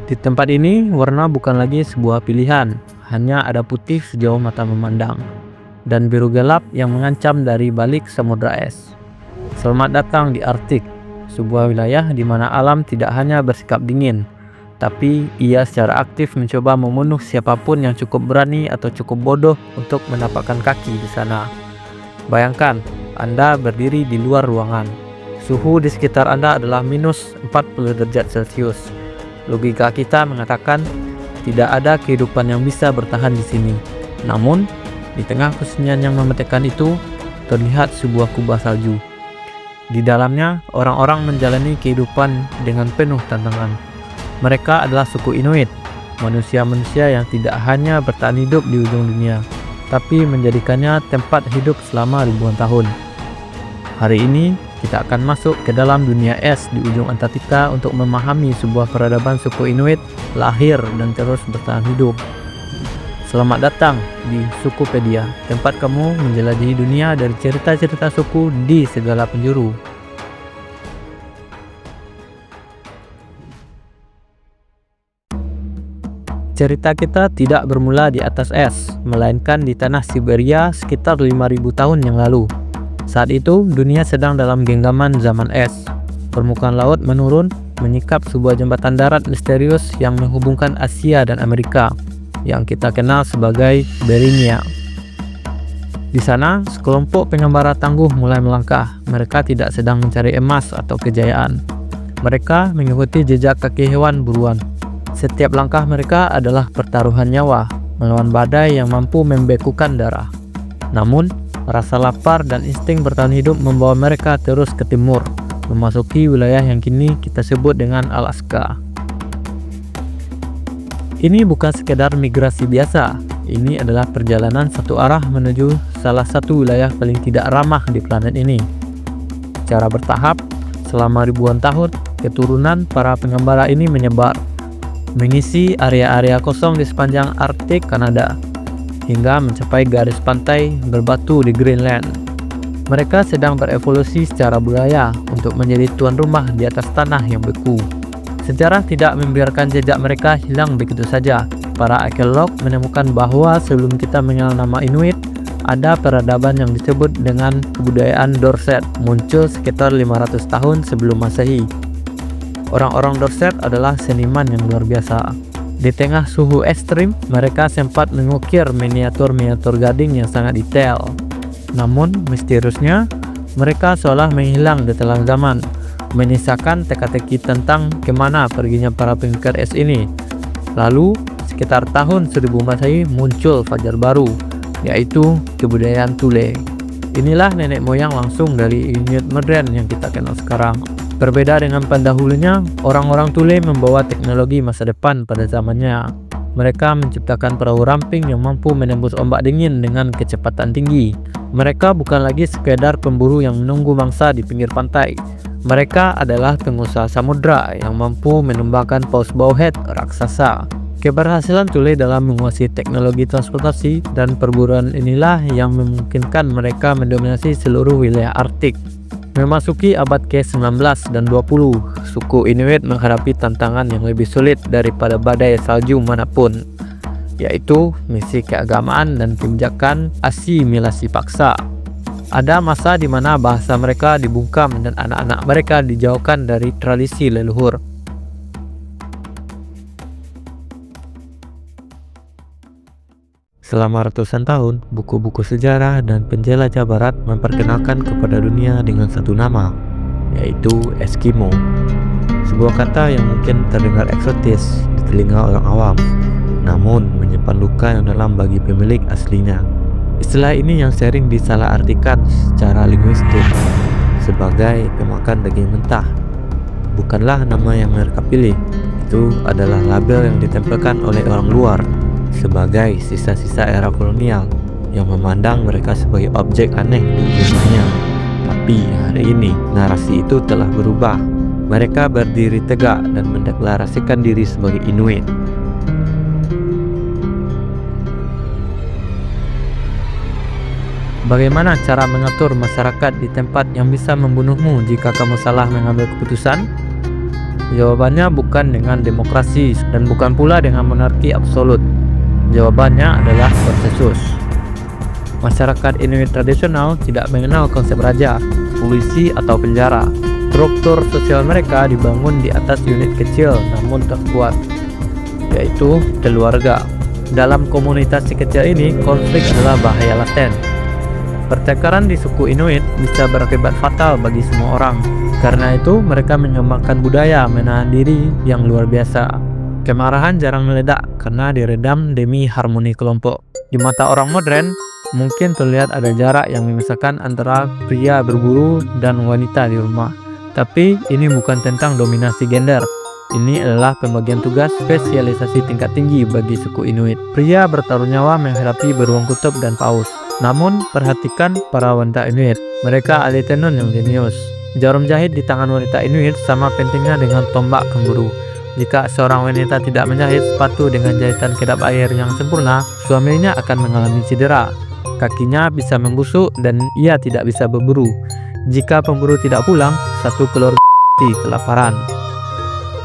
Di tempat ini, warna bukan lagi sebuah pilihan, hanya ada putih sejauh mata memandang, dan biru gelap yang mengancam dari balik samudra es. Selamat datang di Arktik, sebuah wilayah di mana alam tidak hanya bersikap dingin, tapi ia secara aktif mencoba membunuh siapapun yang cukup berani atau cukup bodoh untuk menapakkan kaki di sana. Bayangkan, Anda berdiri di luar ruangan. Suhu di sekitar Anda adalah minus 40 derajat Celcius. Logika kita mengatakan tidak ada kehidupan yang bisa bertahan di sini. Namun, di tengah kesunyian yang mematikan itu, terlihat sebuah kubah salju. Di dalamnya, orang-orang menjalani kehidupan dengan penuh tantangan. Mereka adalah suku Inuit, manusia-manusia yang tidak hanya bertahan hidup di ujung dunia, tapi menjadikannya tempat hidup selama ribuan tahun. Hari ini, kita akan masuk ke dalam dunia es di ujung Antartika untuk memahami sebuah peradaban suku Inuit lahir dan terus bertahan hidup. Selamat datang di Sukupedia, tempat kamu menjelajahi dunia dari cerita-cerita suku di segala penjuru. Cerita kita tidak bermula di atas es, melainkan di tanah Siberia sekitar 5.000 tahun yang lalu. Saat itu, dunia sedang dalam genggaman zaman es. Permukaan laut menurun, menyikap sebuah jembatan darat misterius yang menghubungkan Asia dan Amerika, yang kita kenal sebagai Beringia. Di sana, sekelompok pengembara tangguh mulai melangkah. Mereka tidak sedang mencari emas atau kejayaan. Mereka mengikuti jejak kaki hewan buruan. Setiap langkah mereka adalah pertaruhan nyawa, melawan badai yang mampu membekukan darah. Namun, rasa lapar dan insting bertahan hidup membawa mereka terus ke timur, memasuki wilayah yang kini kita sebut dengan Alaska. Ini bukan sekedar migrasi biasa, ini adalah perjalanan satu arah menuju salah satu wilayah paling tidak ramah di planet ini. Secara bertahap, selama ribuan tahun, keturunan para pengembara ini menyebar, mengisi area-area kosong di sepanjang Arktik Kanada, hingga mencapai garis pantai berbatu di Greenland. Mereka sedang berevolusi secara budaya untuk menjadi tuan rumah di atas tanah yang beku. Sejarah tidak membiarkan jejak mereka hilang begitu saja. Para arkeolog menemukan bahwa sebelum kita mengenal nama Inuit, ada peradaban yang disebut dengan kebudayaan Dorset, muncul sekitar 500 tahun sebelum Masehi. Orang-orang Dorset adalah seniman yang luar biasa. Di tengah suhu ekstrim, mereka sempat mengukir miniatur-miniatur gading yang sangat detail. Namun, misteriusnya, mereka seolah menghilang di telan zaman, menyisakan teka-teki tentang kemana perginya para pengukir es ini. Lalu, sekitar tahun 1000 Masehi muncul fajar baru, yaitu kebudayaan Thule. Inilah nenek moyang langsung dari Inuit modern yang kita kenal sekarang. Berbeda dengan pendahulunya, orang-orang Thule membawa teknologi masa depan pada zamannya. Mereka menciptakan perahu ramping yang mampu menembus ombak dingin dengan kecepatan tinggi. Mereka bukan lagi sekedar pemburu yang menunggu mangsa di pinggir pantai. Mereka adalah pengusaha samudra yang mampu menumbangkan paus bowhead raksasa. Keberhasilan Thule dalam menguasai teknologi transportasi dan perburuan inilah yang memungkinkan mereka mendominasi seluruh wilayah Arktik. Memasuki abad ke-19 dan 20, suku Inuit menghadapi tantangan yang lebih sulit daripada badai salju manapun, yaitu misi keagamaan dan kebijakan asimilasi paksa. Ada masa di mana bahasa mereka dibungkam dan anak-anak mereka dijauhkan dari tradisi leluhur. Selama ratusan tahun, buku-buku sejarah dan penjelajah barat memperkenalkan kepada dunia dengan satu nama, yaitu Eskimo. Sebuah kata yang mungkin terdengar eksotis di telinga orang awam, namun menyimpan luka yang dalam bagi pemilik aslinya. Istilah ini yang sering disalahartikan secara linguistik sebagai pemakan daging mentah. Bukanlah nama yang mereka pilih, itu adalah label yang ditempelkan oleh orang luar sebagai sisa-sisa era kolonial yang memandang mereka sebagai objek aneh di dunia. Tapi hari ini narasi itu telah berubah. Mereka berdiri tegak dan mendeklarasikan diri sebagai Inuit. Bagaimana cara mengatur masyarakat di tempat yang bisa membunuhmu jika kamu salah mengambil keputusan? Jawabannya bukan dengan demokrasi dan bukan pula dengan monarki absolut. Jawabannya adalah konsensus. Masyarakat Inuit tradisional tidak mengenal konsep raja, polisi, atau penjara. Struktur sosial mereka dibangun di atas unit kecil namun terkuat, yaitu keluarga. Dalam komunitas kecil ini, konflik adalah bahaya laten. Pertengkaran di suku Inuit bisa berakibat fatal bagi semua orang. Karena itu, mereka mengembangkan budaya menahan diri yang luar biasa. Kemarahan jarang meledak karena diredam demi harmoni kelompok. Di mata orang modern, mungkin terlihat ada jarak yang memisahkan antara pria berburu dan wanita di rumah. Tapi ini bukan tentang dominasi gender. Ini adalah pembagian tugas spesialisasi tingkat tinggi bagi suku Inuit. Pria bertaruh nyawa menghadapi beruang kutub dan paus. Namun, perhatikan para wanita Inuit. Mereka ahli tenun yang jenius. Jarum jahit di tangan wanita Inuit sama pentingnya dengan tombak kenguru. Jika seorang wanita tidak menjahit sepatu dengan jahitan kedap air yang sempurna, suaminya akan mengalami cedera. Kakinya bisa membusuk dan ia tidak bisa berburu. Jika pemburu tidak pulang, satu keluarga kelaparan.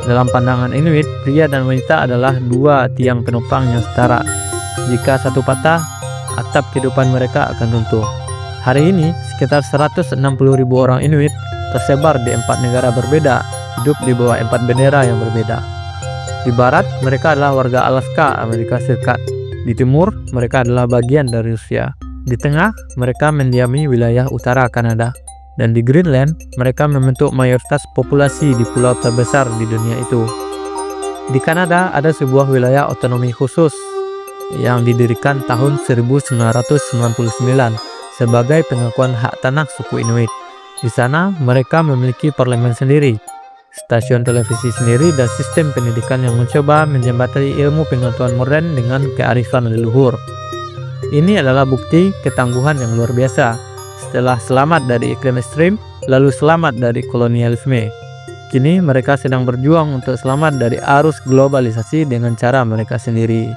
Dalam pandangan Inuit, pria dan wanita adalah dua tiang penopang yang setara. Jika satu patah, atap kehidupan mereka akan runtuh. Hari ini, sekitar 160.000 orang Inuit tersebar di 4 negara berbeda, hidup di bawah 4 bendera yang berbeda. Di barat, mereka adalah warga Alaska, Amerika Serikat. Di timur, mereka adalah bagian dari Rusia. Di tengah, mereka mendiami wilayah utara Kanada. Dan di Greenland, mereka membentuk mayoritas populasi di pulau terbesar di dunia itu. Di Kanada, ada sebuah wilayah otonomi khusus yang didirikan tahun 1999 sebagai pengakuan hak tanah suku Inuit. Di sana, mereka memiliki parlemen sendiri, stasiun televisi sendiri, dan sistem pendidikan yang mencoba menjembatani ilmu pengetahuan modern dengan kearifan leluhur. Ini adalah bukti ketangguhan yang luar biasa. Setelah selamat dari iklim ekstrim, lalu selamat dari kolonialisme. Kini mereka sedang berjuang untuk selamat dari arus globalisasi dengan cara mereka sendiri.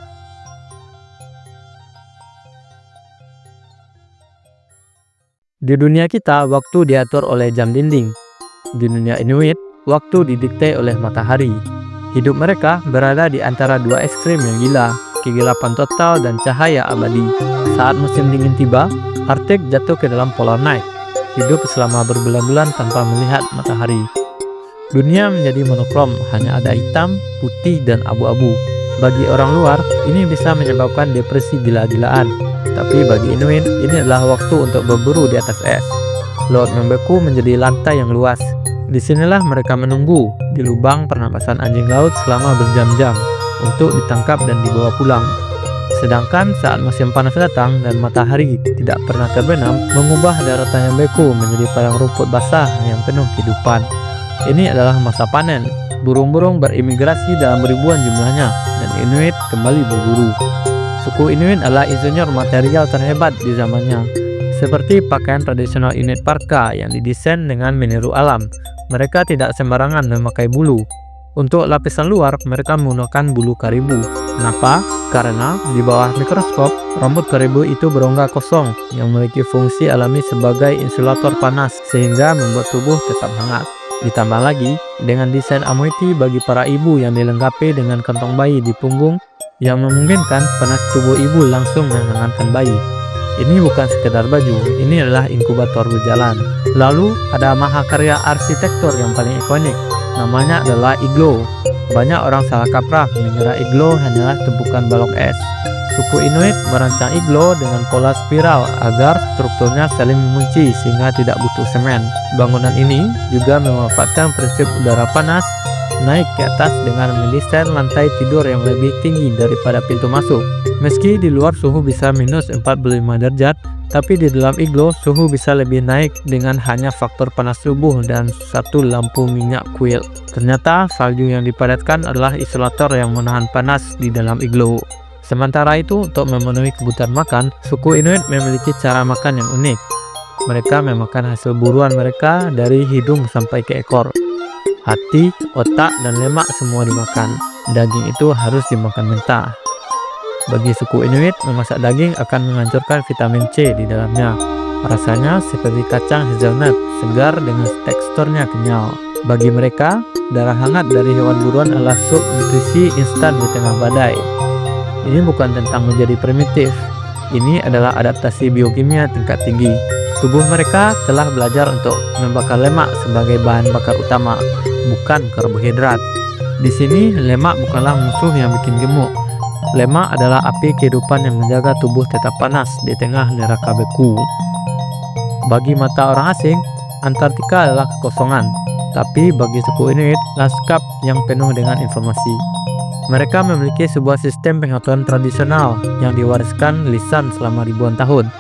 Di dunia kita, waktu diatur oleh jam dinding. Di dunia Inuit, waktu didikte oleh matahari. Hidup mereka berada di antara dua ekstrim yang gila, kegelapan total dan cahaya abadi. Saat musim dingin tiba, Arctic jatuh ke dalam polar night, hidup selama berbulan-bulan tanpa melihat matahari. Dunia menjadi monokrom, hanya ada hitam, putih, dan abu-abu. Bagi orang luar, ini bisa menyebabkan depresi gila-gilaan. Tapi bagi Inuit, ini adalah waktu untuk berburu di atas es. Laut membeku menjadi lantai yang luas. Disinilah mereka menunggu di lubang pernapasan anjing laut selama berjam-jam untuk ditangkap dan dibawa pulang. Sedangkan saat musim panas datang dan matahari tidak pernah terbenam, mengubah daratan yang beku menjadi padang rumput basah yang penuh kehidupan. Ini adalah masa panen. Burung-burung berimigrasi dalam ribuan jumlahnya, dan Inuit kembali berburu. Suku Inuit adalah insinyur material terhebat di zamannya. Seperti pakaian tradisional Inuit parka yang didesain dengan meniru alam. Mereka tidak sembarangan memakai bulu. Untuk lapisan luar, mereka menggunakan bulu karibu. Kenapa? Karena di bawah mikroskop, rambut karibu itu berongga kosong yang memiliki fungsi alami sebagai insulator panas sehingga membuat tubuh tetap hangat. Ditambah lagi, dengan desain amuiti bagi para ibu yang dilengkapi dengan kantong bayi di punggung yang memungkinkan panas tubuh ibu langsung menghangatkan bayi. Ini bukan sekedar baju, ini adalah inkubator berjalan. Lalu ada mahakarya arsitektur yang paling ikonik, namanya adalah iglo. Banyak orang salah kaprah mengira iglo hanyalah tumpukan balok es. Suku Inuit merancang iglo dengan pola spiral agar strukturnya saling mengunci sehingga tidak butuh semen. Bangunan ini juga memanfaatkan prinsip udara panas naik ke atas dengan mendesain lantai tidur yang lebih tinggi daripada pintu masuk. Meski di luar suhu bisa minus 45 derajat, tapi di dalam iglo suhu bisa lebih naik dengan hanya faktor panas tubuh dan satu lampu minyak kuil. Ternyata salju yang dipadatkan adalah isolator yang menahan panas di dalam iglo. Sementara itu, untuk memenuhi kebutuhan makan, suku Inuit memiliki cara makan yang unik. Mereka memakan hasil buruan mereka dari hidung sampai ke ekor. Hati, otak, dan lemak semua dimakan. Daging itu harus dimakan mentah. Bagi suku Inuit, memasak daging akan menghancurkan vitamin C di dalamnya. Rasanya seperti kacang hazelnut, segar dengan teksturnya kenyal. Bagi mereka, darah hangat dari hewan buruan adalah sup nutrisi instan di tengah badai. Ini bukan tentang menjadi primitif. Ini adalah adaptasi biokimia tingkat tinggi. Tubuh mereka telah belajar untuk membakar lemak sebagai bahan bakar utama, bukan karbohidrat. Di sini, lemak bukanlah musuh yang bikin gemuk. Lemak adalah api kehidupan yang menjaga tubuh tetap panas di tengah neraka beku. Bagi mata orang asing, Antartika adalah kekosongan. Tapi bagi suku Inuit, lanskap yang penuh dengan informasi. Mereka memiliki sebuah sistem pengetahuan tradisional yang diwariskan lisan selama ribuan tahun.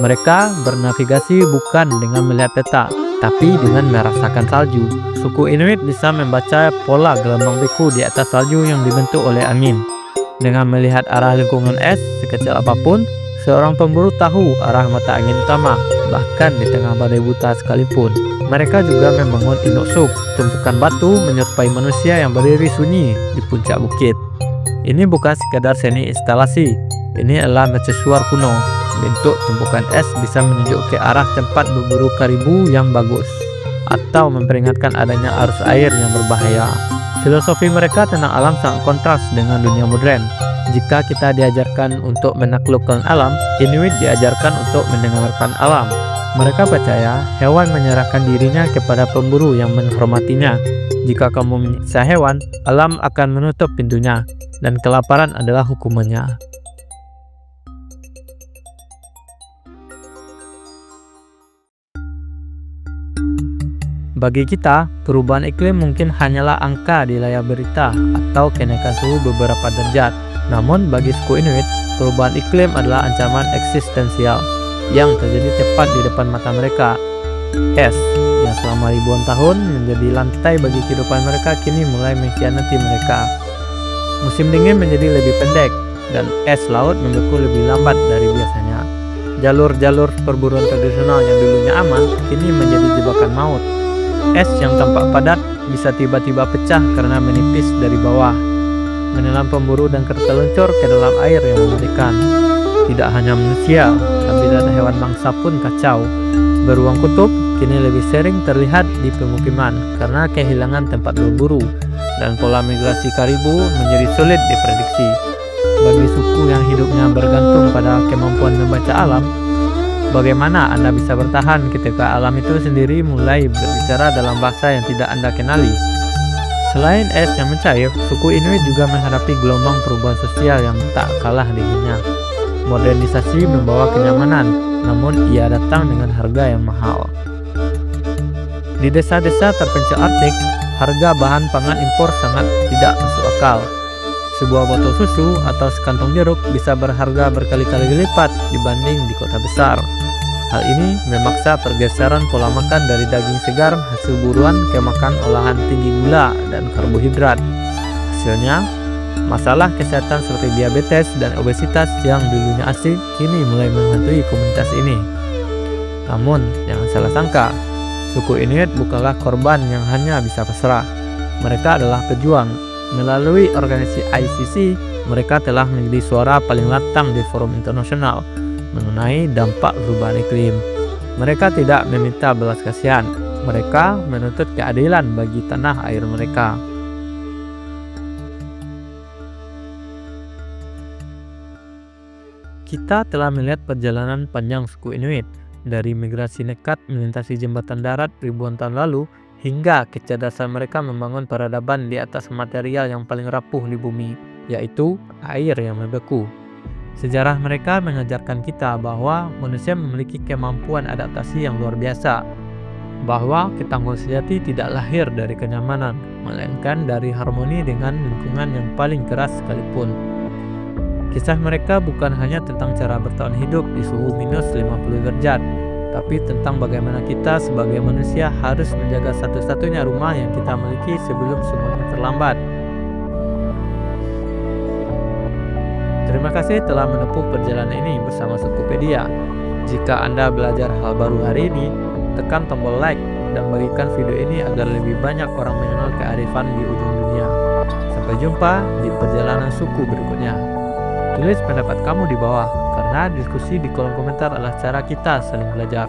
Mereka bernavigasi bukan dengan melihat peta, tapi dengan merasakan salju. Suku Inuit bisa membaca pola gelombang beku di atas salju yang dibentuk oleh angin. Dengan melihat arah lingkungan es sekecil apapun, seorang pemburu tahu arah mata angin utama, bahkan di tengah badai buta sekalipun. Mereka juga membangun induk suk, tumpukan batu menyerupai manusia yang berdiri sunyi di puncak bukit. Ini bukan sekadar seni instalasi, ini adalah mercusuar kuno. Bentuk tumpukan es bisa menunjuk ke arah tempat berburu karibu yang bagus, atau memperingatkan adanya arus air yang berbahaya. Filosofi mereka tentang alam sangat kontras dengan dunia modern. Jika kita diajarkan untuk menaklukkan alam, Inuit diajarkan untuk mendengarkan alam. Mereka percaya hewan menyerahkan dirinya kepada pemburu yang menghormatinya. Jika kamu menyiksa hewan, alam akan menutup pintunya, dan kelaparan adalah hukumannya. Bagi kita, perubahan iklim mungkin hanyalah angka di layar berita atau kenaikan suhu beberapa derajat. Namun bagi suku Inuit, perubahan iklim adalah ancaman eksistensial yang terjadi tepat di depan mata mereka. Es yang selama ribuan tahun menjadi lantai bagi kehidupan mereka kini mulai mengkhianati mereka. Musim dingin menjadi lebih pendek dan es laut membeku lebih lambat dari biasanya. Jalur-jalur perburuan tradisional yang dulunya aman kini menjadi jebakan maut. Es yang tampak padat bisa tiba-tiba pecah karena menipis dari bawah, menelan pemburu dan tergelincir ke dalam air yang mengerikan. Tidak hanya manusia, tapi dan hewan mangsa pun kacau. Beruang kutub kini lebih sering terlihat di pemukiman karena kehilangan tempat berburu, dan pola migrasi karibu menjadi sulit diprediksi. Bagi suku yang hidupnya bergantung pada kemampuan membaca alam, bagaimana Anda bisa bertahan ketika alam itu sendiri mulai berbicara dalam bahasa yang tidak Anda kenali? Selain es yang mencair, suku Inuit juga menghadapi gelombang perubahan sosial yang tak kalah dinginnya. Modernisasi membawa kenyamanan, namun ia datang dengan harga yang mahal. Di desa-desa terpencil Arktik, harga bahan pangan impor sangat tidak masuk akal. Sebuah botol susu atau sekantong jeruk bisa berharga berkali-kali lipat dibanding di kota besar. Hal ini memaksa pergeseran pola makan dari daging segar hasil buruan ke makan olahan tinggi gula dan karbohidrat. Hasilnya, masalah kesehatan seperti diabetes dan obesitas yang dulunya asing kini mulai menghantui komunitas ini. Namun, jangan salah sangka, suku Inuit bukanlah korban yang hanya bisa pasrah. Mereka adalah pejuang. Melalui organisasi ICC, mereka telah menjadi suara paling lantang di forum internasional mengenai dampak perubahan iklim. Mereka tidak meminta belas kasihan, mereka menuntut keadilan bagi tanah air mereka. Kita telah melihat perjalanan panjang suku Inuit, dari migrasi nekat melintasi jembatan darat ribuan tahun lalu, hingga kecerdasan mereka membangun peradaban di atas material yang paling rapuh di bumi, yaitu air yang membeku. Sejarah mereka mengajarkan kita bahwa manusia memiliki kemampuan adaptasi yang luar biasa, bahwa ketangguhan sejati tidak lahir dari kenyamanan, melainkan dari harmoni dengan lingkungan yang paling keras sekalipun. Kisah mereka bukan hanya tentang cara bertahan hidup di suhu minus 50 derajat, tapi tentang bagaimana kita sebagai manusia harus menjaga satu-satunya rumah yang kita miliki sebelum semuanya terlambat. Terima kasih telah menempuh perjalanan ini bersama Sukupedia. Jika Anda belajar hal baru hari ini, tekan tombol like dan bagikan video ini agar lebih banyak orang mengenal kearifan di ujung dunia. Sampai jumpa di perjalanan suku berikutnya. Tulis pendapat kamu di bawah, karena diskusi di kolom komentar adalah cara kita saling belajar.